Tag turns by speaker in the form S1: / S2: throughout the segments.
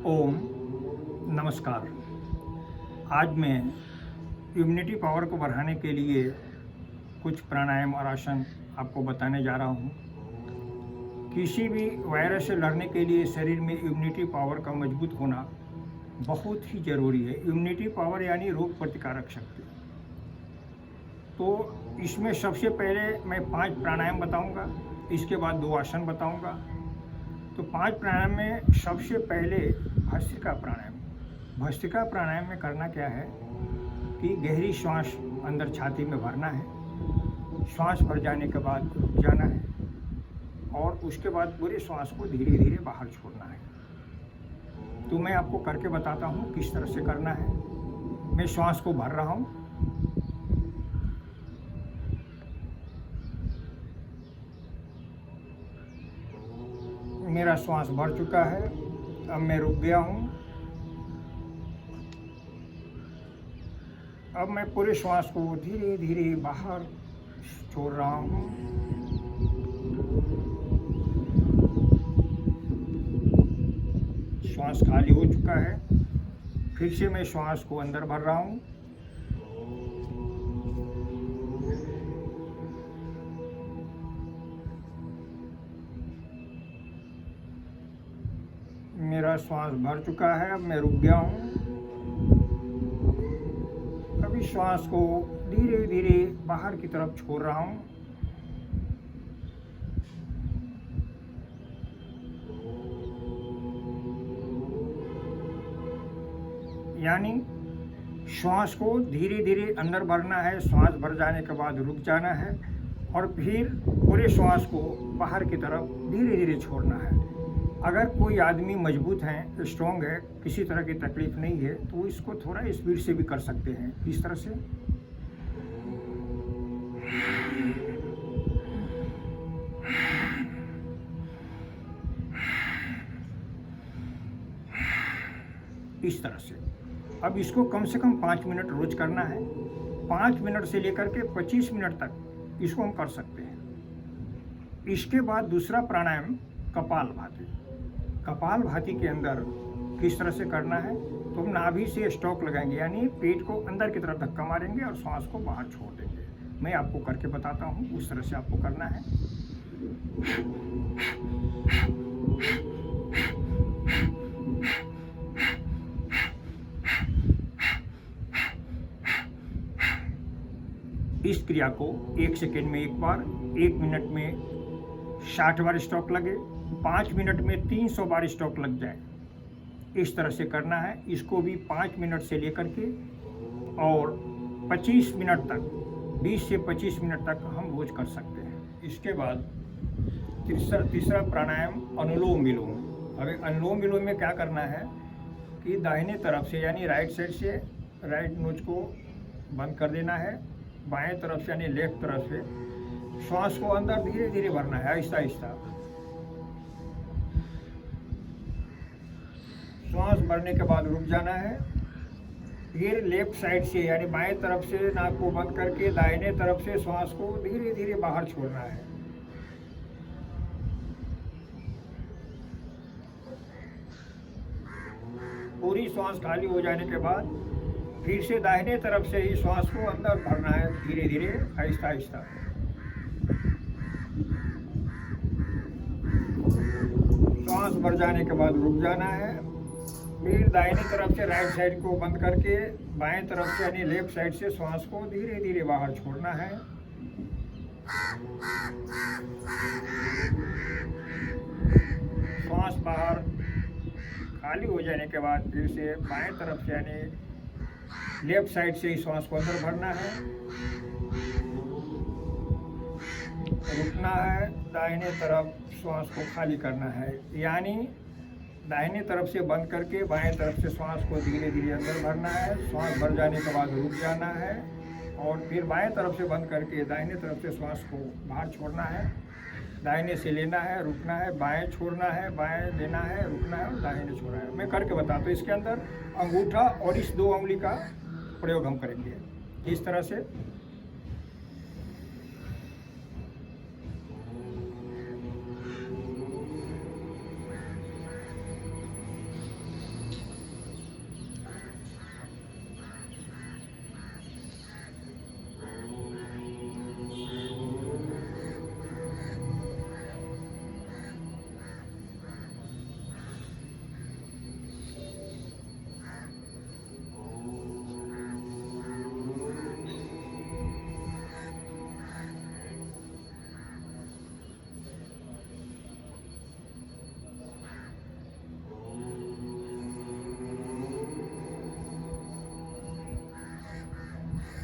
S1: ओम नमस्कार। आज मैं इम्यूनिटी पावर को बढ़ाने के लिए कुछ प्राणायाम और आसन आपको बताने जा रहा हूँ। किसी भी वायरस से लड़ने के लिए शरीर में इम्यूनिटी पावर का मजबूत होना बहुत ही ज़रूरी है। इम्यूनिटी पावर यानी रोग प्रतिकारक शक्ति। तो इसमें सबसे पहले मैं 5 प्राणायाम बताऊँगा, इसके बाद 2 आसन बताऊँगा। तो 5 प्राणायाम में सबसे पहले भस्त्रिका प्राणायाम। भस्त्रिका प्राणायाम में करना क्या है कि गहरी श्वास अंदर छाती में भरना है, श्वास भर जाने के बाद रुक जाना है और उसके बाद पूरे श्वास को धीरे धीरे बाहर छोड़ना है। तो मैं आपको करके बताता हूँ किस तरह से करना है। मैं श्वास को भर रहा हूँ। मेरा श्वास भर चुका है, अब मैं रुक गया हूँ। अब मैं पूरे श्वास को धीरे धीरे बाहर छोड़ रहा हूँ। श्वास खाली हो चुका है। फिर से मैं श्वास को अंदर भर रहा हूँ। मेरा श्वास भर चुका है, अब मैं रुक गया हूँ। अभी श्वास को धीरे धीरे बाहर की तरफ छोड़ रहा हूँ। यानी श्वास को धीरे धीरे अंदर भरना है, श्वास भर जाने के बाद रुक जाना है और फिर पूरे श्वास को बाहर की तरफ धीरे धीरे छोड़ना है। अगर कोई आदमी मजबूत है, स्ट्रॉन्ग है, किसी तरह की तकलीफ नहीं है तो इसको थोड़ा स्पीड से भी कर सकते हैं। इस तरह से इस तरह से। अब इसको कम से कम 5 मिनट रोज करना है। 5 मिनट से लेकर के 25 मिनट तक इसको हम कर सकते हैं। इसके बाद दूसरा प्राणायाम कपालभाति। कपालभाति के अंदर किस तरह से करना है तो हम नाभि से स्टॉक लगाएंगे, यानी पेट को अंदर की तरफ धक्का मारेंगे और श्वास को बाहर छोड़ देंगे। मैं आपको करके बताता हूँ, उस तरह से आपको करना है। इस क्रिया को 1 सेकेंड में 1 बार, 1 मिनट में 60 बार स्टॉक लगे, 5 मिनट में 300 बार स्टॉक लग जाए, इस तरह से करना है। इसको भी 5 मिनट से लेकर के और 25 मिनट तक, 20 से 25 मिनट तक हम रोज कर सकते हैं। इसके बाद तीसरा प्राणायाम अनुलोम विलोम। अभी अनुलोम विलोम में क्या करना है कि दाहिने तरफ से यानी राइट साइड से राइट नोज को बंद कर देना है, बाएं तरफ से यानी लेफ्ट तरफ से श्वास को अंदर धीरे धीरे भरना है, आहिस्ता आहिस्ता। श्वास भरने के बाद रुक जाना है। फिर लेफ्ट साइड से यानी बाएं तरफ से नाक को बंद करके दाहिने तरफ से श्वास को धीरे धीरे बाहर छोड़ना है। पूरी श्वास खाली हो जाने के बाद फिर से दाहिने तरफ से ही श्वास को अंदर भरना है, धीरे धीरे, आहिस्ता आहिस्ता। श्वास भर जाने के बाद रुक जाना है। फिर दाहिने तरफ से राइट साइड को बंद करके बाएं तरफ से यानी लेफ्ट साइड से श्वास को धीरे धीरे बाहर छोड़ना है। श्वास बाहर खाली हो जाने के बाद फिर से बाएं तरफ से यानी लेफ्ट साइड से ही श्वास को अंदर भरना है, रुकना है, दाहिने तरफ श्वास को खाली करना है। यानी दाहिने तरफ से बंद करके बाएं तरफ से श्वास को धीरे धीरे अंदर भरना है, श्वास भर जाने के बाद रुक जाना है और फिर बाएं तरफ से बंद करके दाहिने तरफ से श्वास को बाहर छोड़ना है, दाहिने से लेना है, रुकना है, बाएं छोड़ना है, बाएं लेना है, रुकना है और दाहिने छोड़ना है। मैं करके बताता हूँ। इसके अंदर अंगूठा और इस 2 उंगली का प्रयोग हम करेंगे इस तरह से।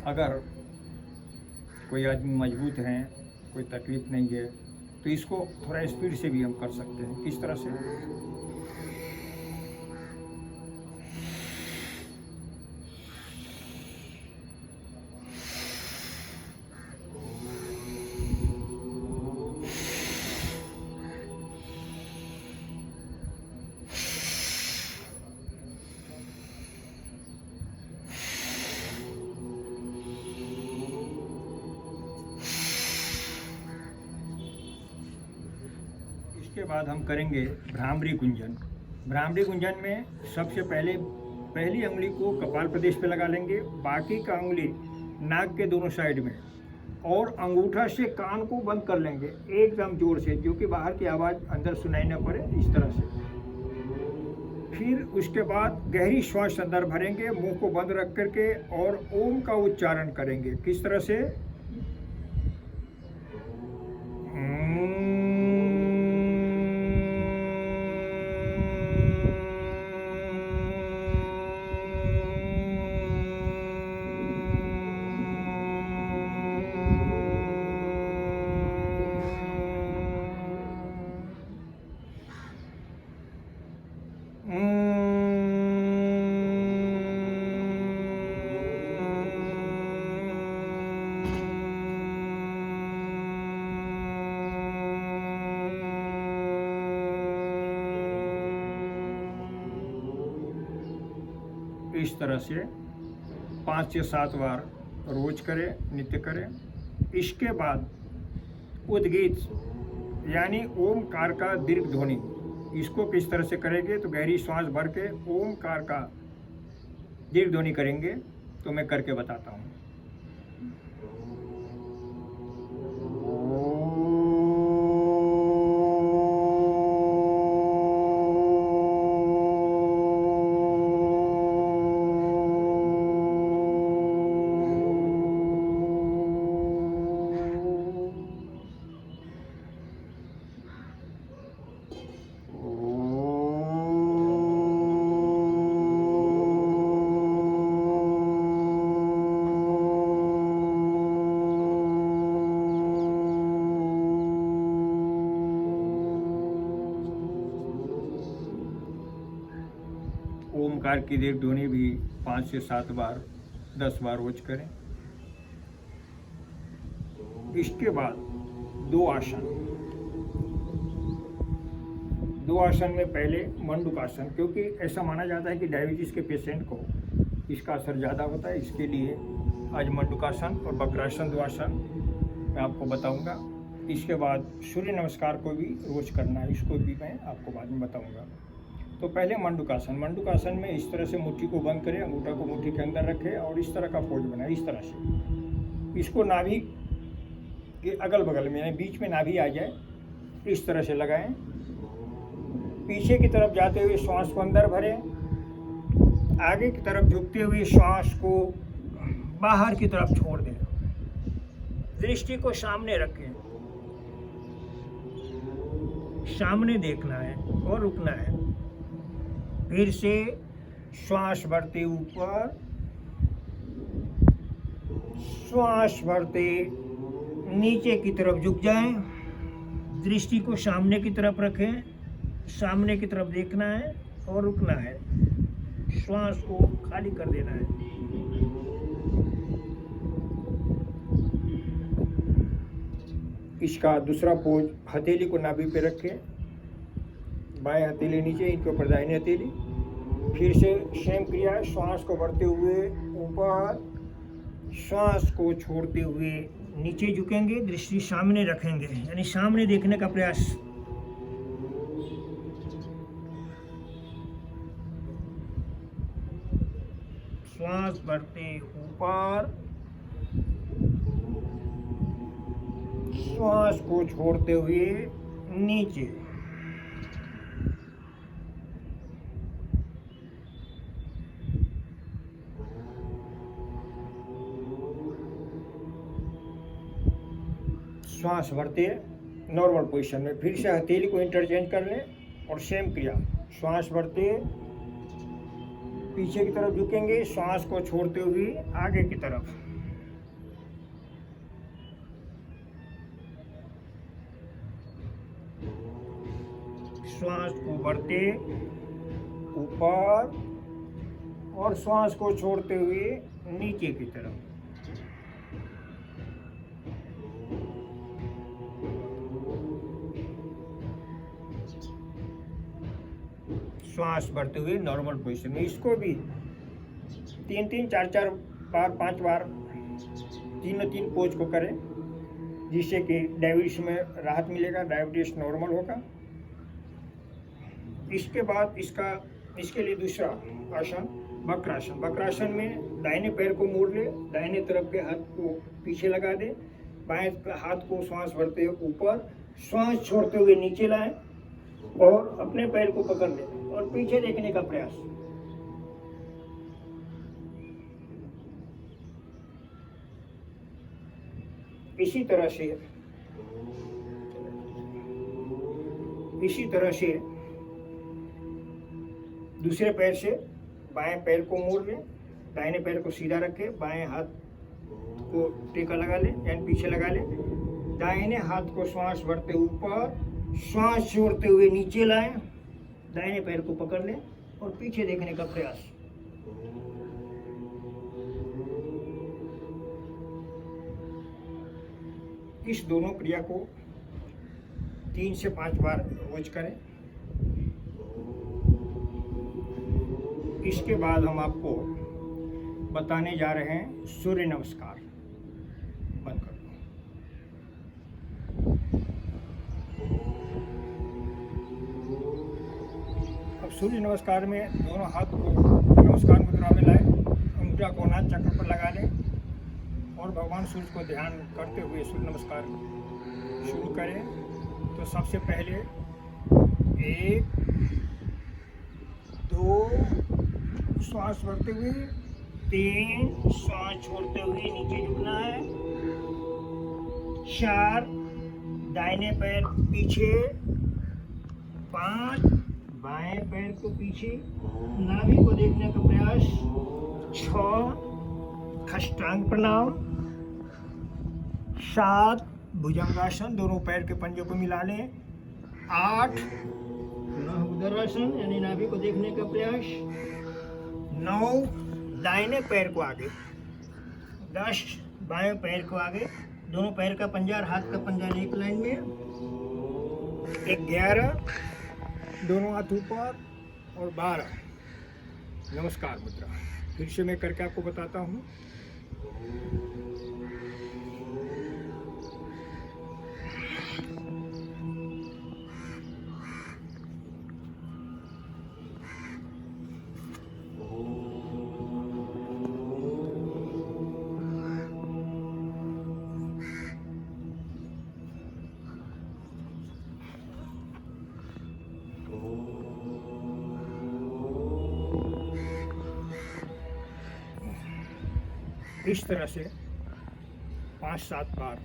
S1: अगर कोई आदमी मजबूत हैं, कोई तकलीफ़ नहीं है, तो इसको थोड़ा स्पीड से भी हम कर सकते हैं। किस तरह से? इसके बाद हम करेंगे भ्रामरी गुंजन। भ्रामरी गुंजन में सबसे पहली उंगली को कपाल प्रदेश पे लगा लेंगे, बाकी का उंगली नाक के दोनों साइड में, और अंगूठा से कान को बंद कर लेंगे एकदम जोर से, जो कि बाहर की आवाज़ अंदर सुनाई न पड़े, इस तरह से। फिर उसके बाद गहरी श्वास अंदर भरेंगे, मुंह को बंद रख करके, और ओम का उच्चारण करेंगे। किस तरह से? इस तरह से 5 से 7 बार रोज करें, नित्य करें। इसके बाद उद्गीत यानी ओमकार का दीर्घ ध्वनि, इसको किस तरह से करेंगे? तो गहरी श्वास भर के ओमकार का दीर्घ ध्वनि करेंगे। तो मैं करके बताता हूँ। ओमकार की दीर्घ ध्वनि भी 5 से 7 बार 10 बार रोज करें। इसके बाद 2 आसन। 2 आसन में पहले मंडूकासन, क्योंकि ऐसा माना जाता है कि डायबिटीज़ के पेशेंट को इसका असर ज़्यादा होता है, इसके लिए आज मंडूकासन और वक्रासन 2 आसन मैं आपको बताऊंगा। इसके बाद सूर्य नमस्कार को भी रोज करना है, इसको भी मैं आपको बाद में बताऊंगा। तो पहले मंडूकासन। मंडूकासन में इस तरह से मुट्ठी को बंद करें, अंगूठा को मुट्ठी के अंदर रखें और इस तरह का पोज बनाए। इस तरह से इसको नाभि के अगल बगल में, यानी बीच में नाभि आ जाए, इस तरह से लगाएं। पीछे की तरफ जाते हुए श्वास को अंदर भरें, आगे की तरफ झुकते हुए श्वास को बाहर की तरफ छोड़ दें। दृष्टि को सामने रखें, सामने देखना है और रुकना है। फिर से श्वास भरते ऊपर, श्वास भरते नीचे की तरफ झुक जाएं। दृष्टि को सामने की तरफ रखें, सामने की तरफ देखना है और रुकना है। श्वास को खाली कर देना है। इसका दूसरा पोज, हथेली को नाभि पे रखें, बाएं हथेली नीचे, इनके ऊपर दाहिनी हथेली। फिर से सेम क्रिया, श्वास को भरते हुए ऊपर, श्वास को छोड़ते हुए नीचे झुकेंगे, दृष्टि सामने रखेंगे, यानी सामने देखने का प्रयास। श्वास भरते ऊपर, श्वास को छोड़ते हुए नीचे। श्वास भरते नॉर्मल पोजीशन में। फिर से हथेली को इंटरचेंज कर लें और सेम क्रिया, श्वास भरते पीछे की तरफ झुकेंगे, श्वास को छोड़ते हुए आगे की तरफ। श्वास को भरते ऊपर और श्वास को छोड़ते हुए नीचे की तरफ। श्वास भरते हुए नॉर्मल पोजीशन में। इसको भी 3-3, 4-4 बार, 5 बार, 3 पोज को करें, जिससे कि डायबिटीज में राहत मिलेगा, डायबिटीज नॉर्मल होगा। इसके बाद इसके लिए दूसरा आसन वक्रासन। वक्रासन में दाहिने पैर को मोड़ ले, दाहिने तरफ के हाथ को पीछे लगा दे, बाएं हाथ को श्वास भरते हुए ऊपर, श्वास छोड़ते हुए नीचे लाएं और अपने पैर को पकड़ ले और पीछे देखने का प्रयास। इसी तरह से दूसरे पैर से बाएं पैर को मोड़ ले, दाहिने पैर को सीधा रखे, बाएं हाथ को टेका लगा ले यानी पीछे लगा ले, दाहिने हाथ को श्वास भरते ऊपर, श्वास छोड़ते हुए नीचे लाएं, दाहिने पैर को पकड़ लें और पीछे देखने का प्रयास। इस दोनों क्रिया को 3 से 5 बार रोज करें। इसके बाद हम आपको बताने जा रहे हैं सूर्य नमस्कार। बंद कर दो। अब सूर्य नमस्कार में दोनों हाथ को नमस्कार मुद्रा में लाएं, अंगूठा को नाक चक्र पर लगा लें और भगवान सूर्य को ध्यान करते हुए सूर्य नमस्कार शुरू करें। तो सबसे पहले 1, 2 श्वास भरते हुए, 3 श्वास छोड़ते हुए नीचे झुकना है, 4 दाहिने पैर पीछे, 5 बाएं पैर को पीछे, नाभि को देखने का प्रयास, 6 खष्टांग प्रणाम, 7 भुजंगासन, दोनों पैर के पंजे को मिला लें, 8 उदरासन यानी नाभि को देखने का प्रयास, 9 दाहिने पैर को आगे, 10 बाएं पैर को आगे, दोनों पैर का पंजा और हाथ का पंजा एक लाइन में, 11 दोनों हाथ ऊपर और 12 नमस्कार मुद्रा। फिर से मैं करके आपको बताता हूँ। इस तरह से 5-7 बार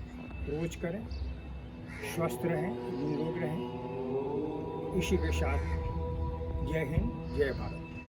S1: रोज करें। स्वस्थ रहें, निरोग रहें। इसी के साथ जय हिंद, जय भारत।